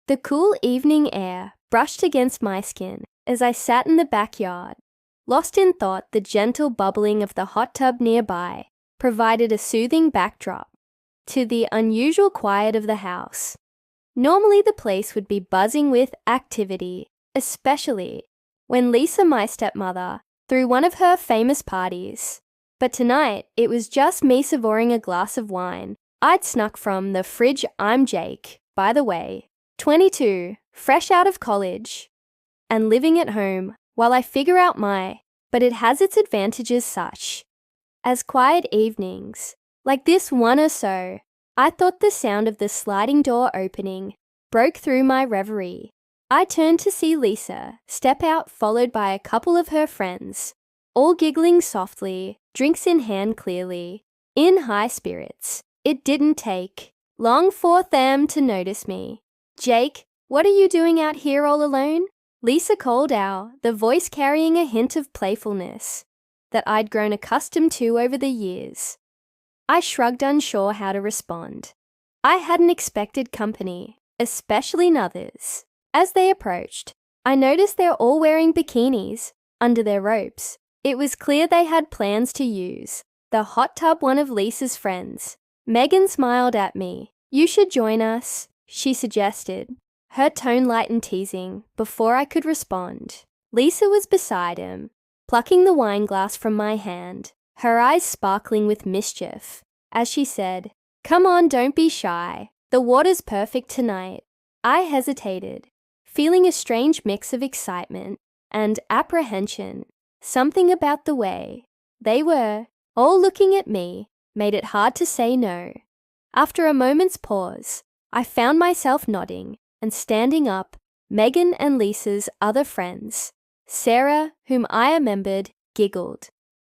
The cool evening air brushed against my skin as I sat in the backyard. Lost in thought, the gentle bubbling of the hot tub nearby provided a soothing backdrop to the unusual quiet of the house. Normally the place would be buzzing with activity, especially when Lisa, my stepmother, threw one of her famous parties. But tonight, it was just me savouring a glass of wine I'd snuck from the fridge. I'm Jake, by the way, 22, fresh out of college, and living at home while I figure out but it has its advantages such as quiet evenings, like this one or so. I thought the sound of the sliding door opening broke through my reverie. I turned to see Lisa step out, followed by a couple of her friends, all giggling softly, drinks in hand, clearly in high spirits. It didn't take long for them to notice me. "Jake, what are you doing out here all alone?" Lisa called out, the voice carrying a hint of playfulness that I'd grown accustomed to over the years. I shrugged, unsure how to respond. I hadn't expected company, especially others. As they approached, I noticed they're all wearing bikinis under their robes. It was clear they had plans to use the hot tub. One of Lisa's friends, Megan, smiled at me. "You should join us," she suggested, her tone light and teasing. Before I could respond, Lisa was beside him, plucking the wine glass from my hand, her eyes sparkling with mischief, as she said, "Come on, don't be shy. The water's perfect tonight." I hesitated, feeling a strange mix of excitement and apprehension. Something about the way they were all looking at me made it hard to say no. After a moment's pause, I found myself nodding and standing up. Megan and Lisa's other friends, Sarah, whom I remembered, giggled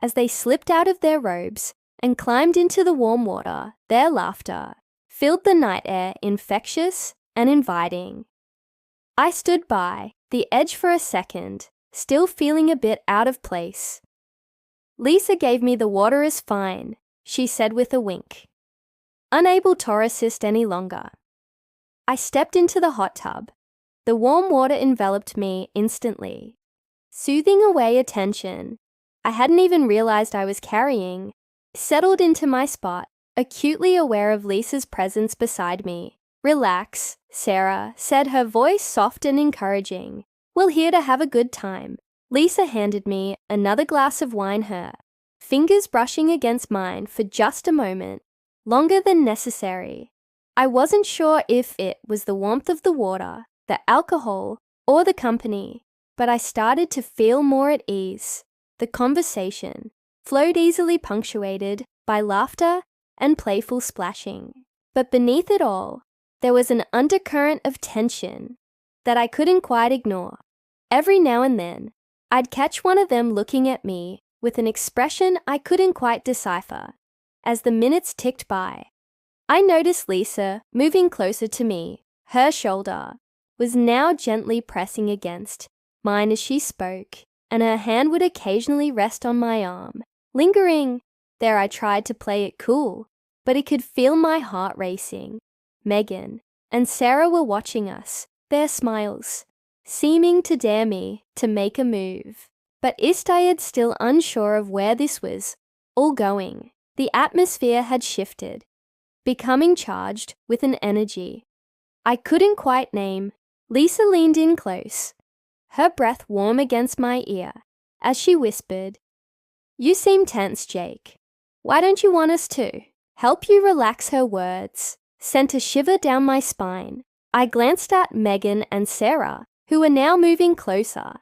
as they slipped out of their robes and climbed into the warm water. Their laughter filled the night air, infectious and inviting. I stood by the edge for a second, still feeling a bit out of place. "Lisa gave me the water is fine," she said with a wink, unable to resist any longer. I stepped into the hot tub. The warm water enveloped me instantly, soothing away a tension I hadn't even realized I was carrying. Settled into my spot, acutely aware of Lisa's presence beside me. "Relax," Sarah said, her voice soft and encouraging. "We're here to have a good time." Lisa handed me another glass of wine, her fingers brushing against mine for just a moment, longer than necessary. I wasn't sure if it was the warmth of the water, the alcohol, or the company, but I started to feel more at ease. The conversation flowed easily, punctuated by laughter and playful splashing. But beneath it all, there was an undercurrent of tension that I couldn't quite ignore. Every now and then, I'd catch one of them looking at me with an expression I couldn't quite decipher. As the minutes ticked by, I noticed Lisa moving closer to me. Her shoulder was now gently pressing against mine as she spoke, and her hand would occasionally rest on my arm, lingering there. I tried to play it cool, but it could feel my heart racing. Megan and Sarah were watching us, their smiles seeming to dare me to make a move. But I had still unsure of where this was all going. The atmosphere had shifted, becoming charged with an energy I couldn't quite name. Lisa leaned in close, her breath warm against my ear, as she whispered, "You seem tense, Jake. Why don't you want us to help you relax?" Her words sent a shiver down my spine. I glanced at Megan and Sarah, who were now moving closer,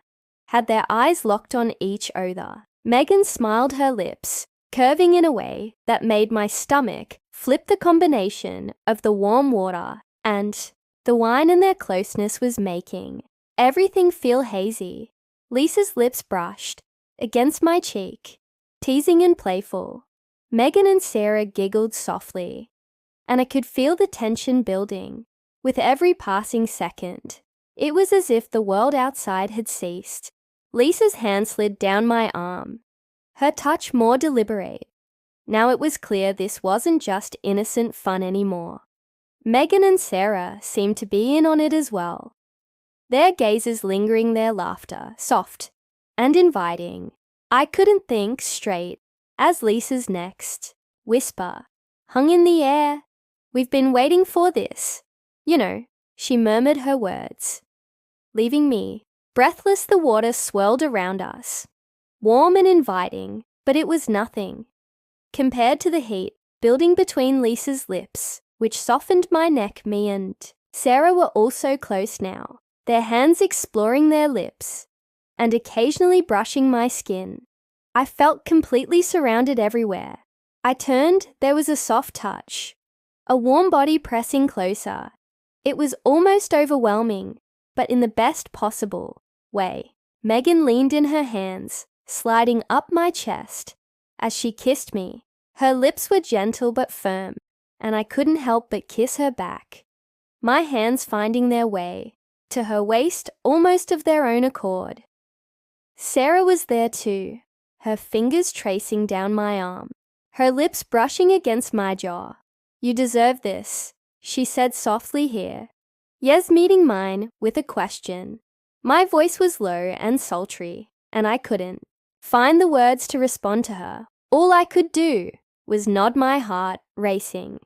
had their eyes locked on each other. Megan smiled, her lips curving in a way that made my stomach flip. The combination of the warm water and the wine and their closeness was making everything feel hazy. Lisa's lips brushed against my cheek, teasing and playful. Megan and Sarah giggled softly, and I could feel the tension building with every passing second. It was as if the world outside had ceased. Lisa's hand slid down my arm, her touch more deliberate. Now it was clear this wasn't just innocent fun anymore. Megan and Sarah seemed to be in on it as well, their gazes lingering, their laughter soft and inviting. I couldn't think straight as Lisa's next whisper hung in the air. "We've been waiting for this." You know, she murmured her words, leaving me breathless. The water swirled around us, warm and inviting, but it was nothing compared to the heat building between Lisa's lips, which softened my neck. Me and Sarah were also close now, their hands exploring their lips and occasionally brushing my skin. I felt completely surrounded everywhere. I turned, there was a soft touch, a warm body pressing closer. It was almost overwhelming, but in the best possible way. Megan leaned in, her hands sliding up my chest as she kissed me. Her lips were gentle but firm, and I couldn't help but kiss her back, my hands finding their way to her waist almost of their own accord. Sarah was there too, her fingers tracing down my arm, her lips brushing against my jaw. "You deserve this," she said softly here. Yes, meeting mine with a question. My voice was low and sultry, and I couldn't find the words to respond to her. All I could do was nod, my heart racing.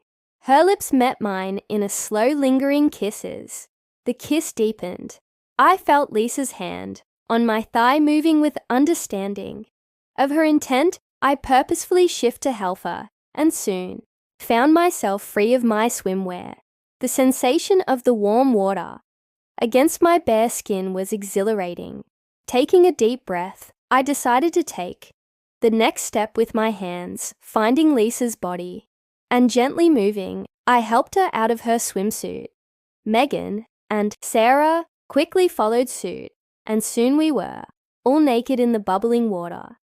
Her lips met mine in a slow, lingering kisses. The kiss deepened. I felt Lisa's hand on my thigh moving with understanding of her intent. I purposefully shifted to help her, and soon found myself free of my swimwear. The sensation of the warm water against my bare skin was exhilarating. Taking a deep breath, I decided to take the next step with my hands, finding Lisa's body and gently moving. I helped her out of her swimsuit. Megan and Sarah quickly followed suit, and soon we were all naked in the bubbling water.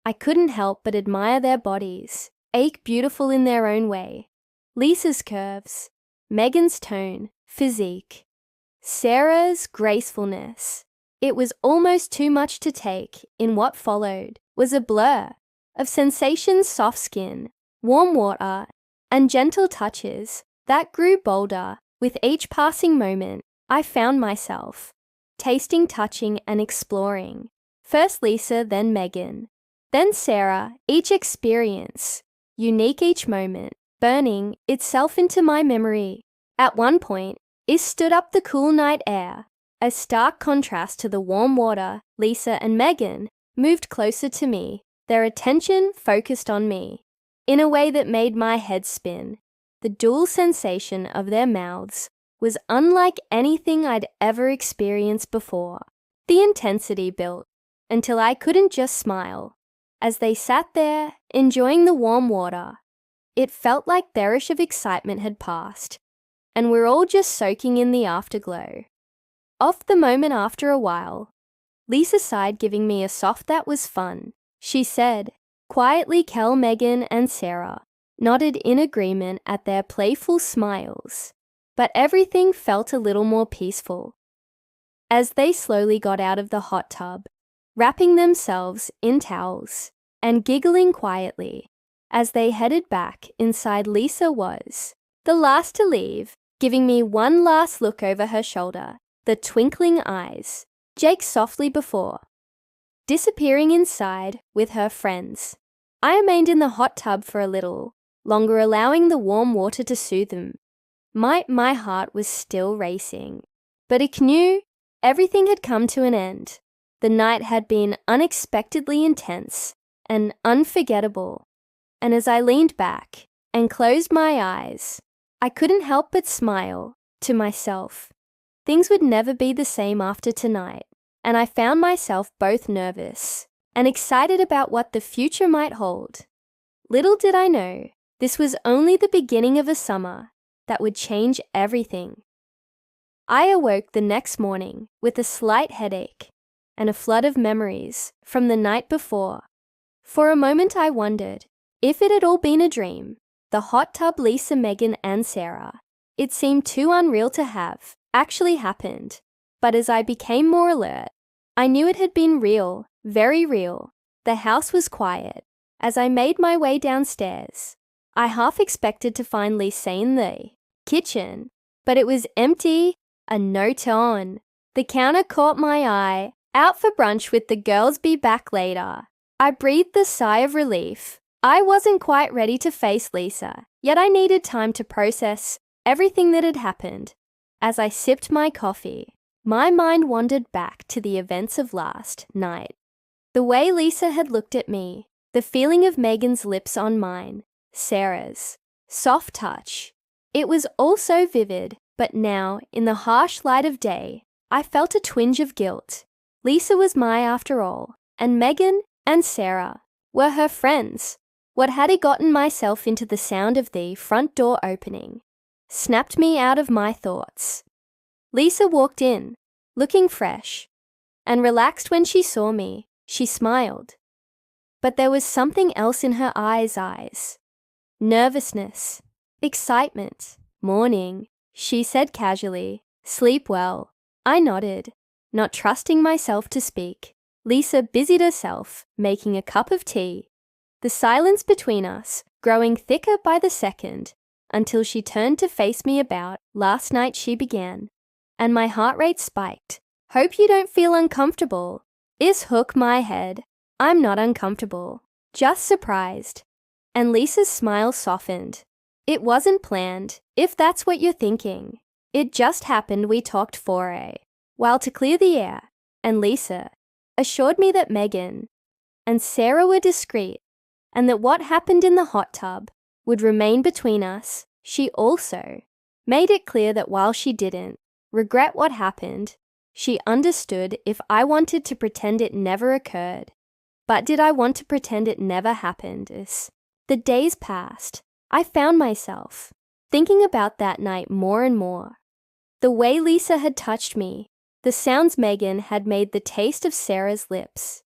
I couldn't help but admire their bodies, ache beautiful in their own way. Lisa's curves, Megan's tone, physique, Sarah's gracefulness. It was almost too much to take in. What followed was a blur of sensations: soft skin, warm water, and gentle touches that grew bolder with each passing moment. I found myself tasting, touching, and exploring. First Lisa, then Megan, then Sarah, each experience unique, each moment burning itself into my memory. At one point, it stood up the cool night air, a stark contrast to the warm water. Lisa and Megan moved closer to me, their attention focused on me in a way that made my head spin. The dual sensation of their mouths was unlike anything I'd ever experienced before. The intensity built until I couldn't just smile. As they sat there, enjoying the warm water, it felt like their rush of excitement had passed, and we're all just soaking in the afterglow. Off the moment. After a while, Lisa sighed, giving me a soft "that was fun," she said quietly. Kel, Megan, and Sarah nodded in agreement at their playful smiles, but everything felt a little more peaceful as they slowly got out of the hot tub, wrapping themselves in towels and giggling quietly as they headed back inside. Lisa was the last to leave, giving me one last look over her shoulder, the twinkling eyes, Jake softly before disappearing inside with her friends. I remained in the hot tub for a little longer, allowing the warm water to soothe them. My heart was still racing, but I knew everything had come to an end. The night had been unexpectedly intense and unforgettable, and as I leaned back and closed my eyes, I couldn't help but smile to myself. Things would never be the same after tonight, and I found myself both nervous and excited about what the future might hold. Little did I know, this was only the beginning of a summer that would change everything. I awoke the next morning with a slight headache and a flood of memories from the night before. For a moment I wondered if it had all been a dream. The hot tub, Lisa, Megan, and Sarah. It seemed too unreal to have actually happened, but as I became more alert, I knew it had been real, very real. The house was quiet. As I made my way downstairs, I half expected to find Lisa in the kitchen, but it was empty, a note on. The counter caught my eye. Out for brunch with the girls, be back later. I breathed a sigh of relief. I wasn't quite ready to face Lisa, yet I needed time to process everything that had happened. As I sipped my coffee, my mind wandered back to the events of last night. The way Lisa had looked at me, the feeling of Megan's lips on mine, Sarah's soft touch. It was all so vivid, but now, in the harsh light of day, I felt a twinge of guilt. Lisa was my after all, and Megan and Sarah were her friends. What had I gotten myself into? The sound of the front door opening snapped me out of my thoughts. Lisa walked in, looking fresh and relaxed. When she saw me, she smiled. But there was something else in her eyes. Nervousness, excitement. Morning, she said casually. Sleep well. I nodded, not trusting myself to speak. Lisa busied herself, making a cup of tea. The silence between us growing thicker by the second, until she turned to face me. About last night, she began, and my heart rate spiked. Hope you don't feel uncomfortable. Shook my head. I'm not uncomfortable, just surprised. And Lisa's smile softened. It wasn't planned, if that's what you're thinking. It just happened. We talked for a while to clear the air, and Lisa assured me that Megan and Sarah were discreet, and that what happened in the hot tub would remain between us. She also made it clear that while she didn't regret what happened, she understood if I wanted to pretend it never occurred. But did I want to pretend it never happened? As the days passed, I found myself thinking about that night more and more. The way Lisa had touched me, the sounds Megan had made, the taste of Sarah's lips.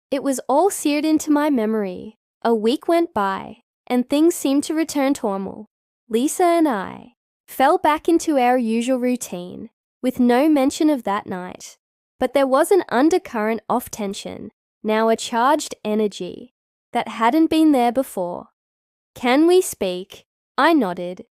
It was all seared into my memory. A week went by, and things seemed to return to normal. Lisa and I fell back into our usual routine, with no mention of that night. But there was an undercurrent of tension, now a charged energy, that hadn't been there before. Can we speak? I nodded,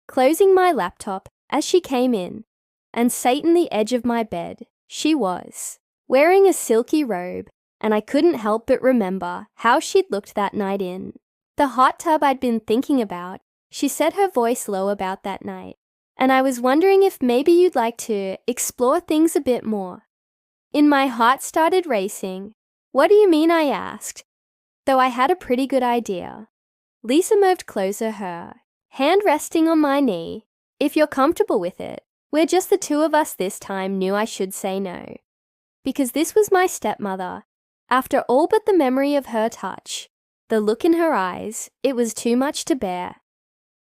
closing my laptop as she came in, and sat on the edge of my bed. She was wearing a silky robe, and I couldn't help but remember how she'd looked that night in the hot tub I'd been thinking about. She said, her voice low, about that night, and I was wondering if maybe you'd like to explore things a bit more. In my heart started racing. What do you mean? I asked, though I had a pretty good idea. Lisa moved closer, her hand resting on my knee. If you're comfortable with it, we're just the two of us this time. Knew I should say no, because this was my stepmother. After all, but the memory of her touch, the look in her eyes, it was too much to bear.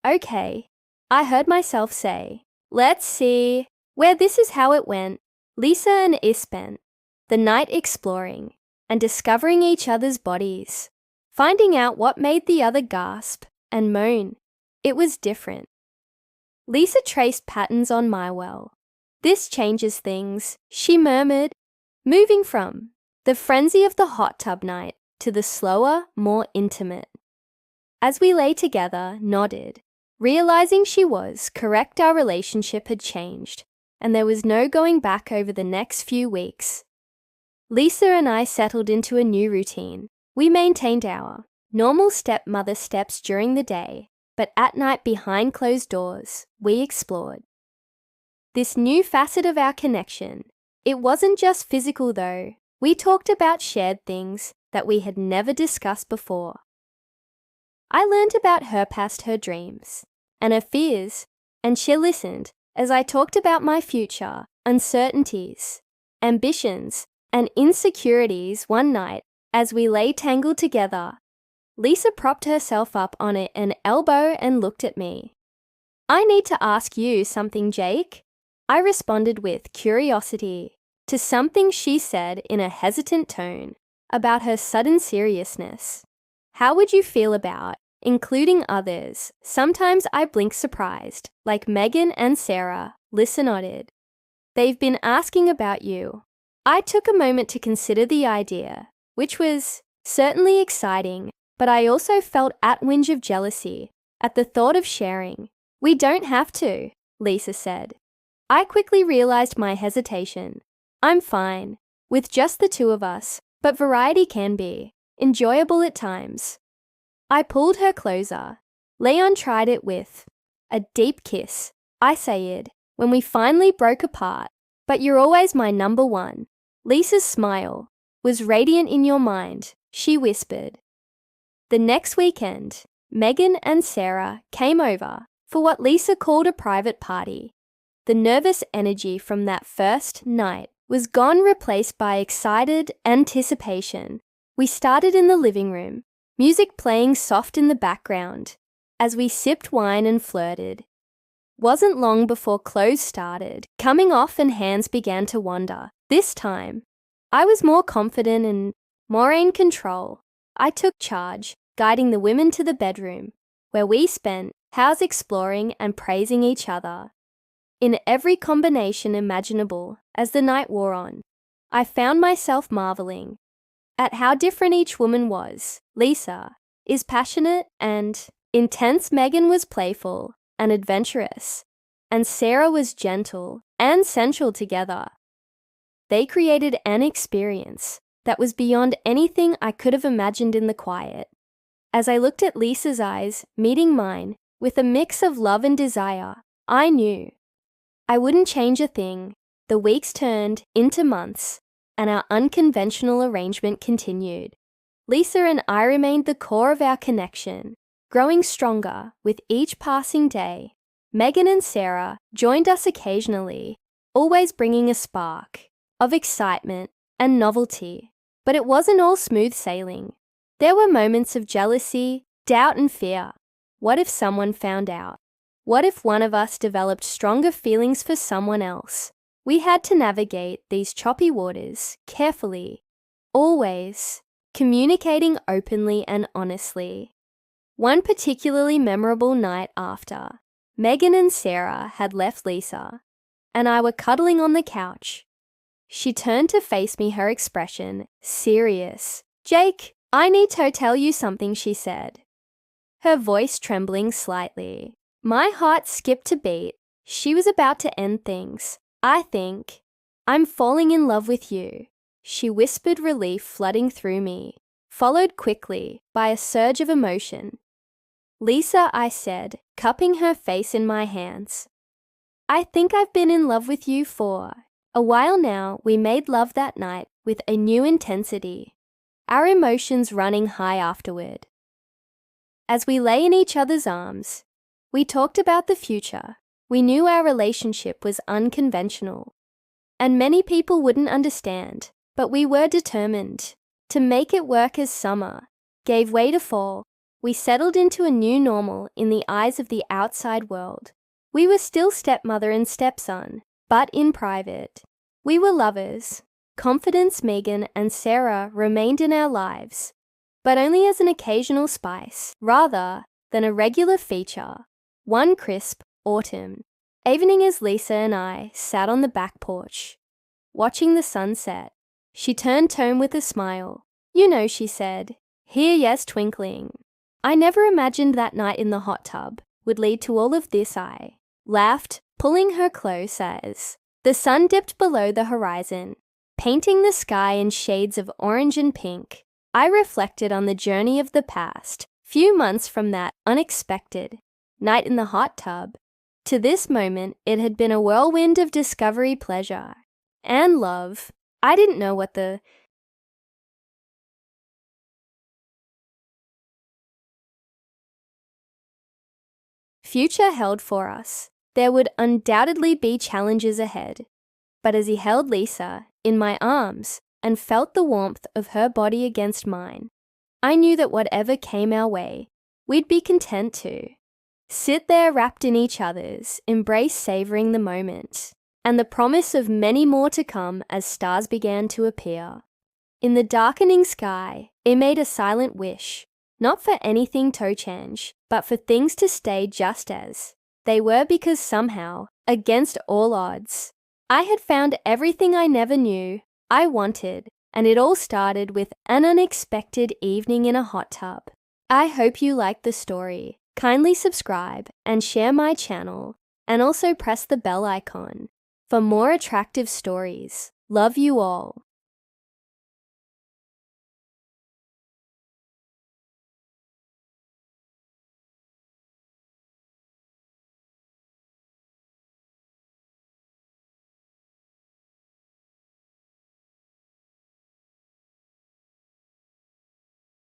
Okay, I heard myself say. Let's see. Well, this is how it went. Lisa and I spent the night exploring and discovering each other's bodies, finding out what made the other gasp and moan. It was different. Lisa traced patterns on my well. This changes things, she murmured, moving from the frenzy of the hot tub night to the slower, more intimate. As we lay together, nodded, realizing she was correct. Our relationship had changed, and there was no going back. Over the next few weeks, Lisa and I settled into a new routine. We maintained our normal stepmother steps during the day, but at night, behind closed doors, we explored this new facet of our connection. It wasn't just physical, though. We talked about shared things that we had never discussed before. I learned about her past, her dreams, and her fears, and she listened as I talked about my future, uncertainties, ambitions, and insecurities. One night, as we lay tangled together, Lisa propped herself up on an elbow and looked at me. I need to ask you something, Jake. I responded with curiosity to something she said in a hesitant tone about her sudden seriousness. How would you feel about including others? Sometimes I blinked, surprised, like Megan and Sarah. Lisa nodded. They've been asking about you. I took a moment to consider the idea, which was certainly exciting, but I also felt a twinge of jealousy at the thought of sharing We don't have to, Lisa said. I quickly realized my hesitation. I'm fine, with just the two of us, but variety can be enjoyable at times. I pulled her closer. Leon tried it with a deep kiss, I said, when we finally broke apart. But you're always my number one. Lisa's smile was radiant in your mind, she whispered. The next weekend, Megan and Sarah came over for what Lisa called a private party. The nervous energy from that first night was gone, replaced by excited anticipation. We started in the living room, music playing soft in the background as we sipped wine and flirted. Wasn't long before clothes started coming off and hands began to wander. This time, I was more confident and more in control. I took charge, guiding the women to the bedroom, where we spent hours exploring and praising each other. In every combination imaginable as the night wore on, I found myself marveling at how different each woman was. Lisa is passionate and intense, Megan was playful and adventurous, and Sarah was gentle and sensual. Together, they created an experience that was beyond anything I could have imagined in the quiet. As I looked at Lisa's eyes meeting mine with a mix of love and desire, I knew I wouldn't change a thing. The weeks turned into months, and our unconventional arrangement continued. Lisa and I remained the core of our connection, growing stronger with each passing day. Megan and Sarah joined us occasionally, always bringing a spark of excitement and novelty. But it wasn't all smooth sailing. There were moments of jealousy, doubt, and fear. What if someone found out? What if one of us developed stronger feelings for someone else? We had to navigate these choppy waters carefully, always communicating openly and honestly. One particularly memorable night, after Megan and Sarah had left Lisa and I were cuddling on the couch, she turned to face me, her expression serious. "Jake, I need to tell you something," she said, her voice trembling slightly. My heart skipped a beat. She was about to end things. "I think I'm falling in love with you," she whispered, relief flooding through me, followed quickly by a surge of emotion. "Lisa," I said, cupping her face in my hands, "I think I've been in love with you for a while now." We made love that night with a new intensity, our emotions running high afterward. As we lay in each other's arms, we talked about the future. We knew our relationship was unconventional, and many people wouldn't understand, but we were determined to make it work. As summer gave way to fall, we settled into a new normal in the eyes of the outside world. We were still stepmother and stepson, but in private, we were lovers. Confidence, Megan and Sarah remained in our lives, but only as an occasional spice, rather than a regular feature. One crisp autumn evening, as Lisa and I sat on the back porch, watching the sunset, she turned tone with a smile. "You know," she said, here yes twinkling, "I never imagined that night in the hot tub would lead to all of this." I laughed, pulling her close as the sun dipped below the horizon, painting the sky in shades of orange and pink. I reflected on the journey of the past few months, from that unexpected night in the hot tub to this moment. It had been a whirlwind of discovery, pleasure, and love. I didn't know what the future held for us. There would undoubtedly be challenges ahead. But as he held Lisa in my arms and felt the warmth of her body against mine, I knew that whatever came our way, we'd be content to sit there wrapped in each other's embrace, savoring the moment and the promise of many more to come. As stars began to appear in the darkening sky, it made a silent wish, not for anything to change, but for things to stay just as they were, because somehow, against all odds, I had found everything I never knew I wanted, and it all started with an unexpected evening in a hot tub. I hope you liked the story. Kindly subscribe and share my channel, and also press the bell icon for more attractive stories. Love you all.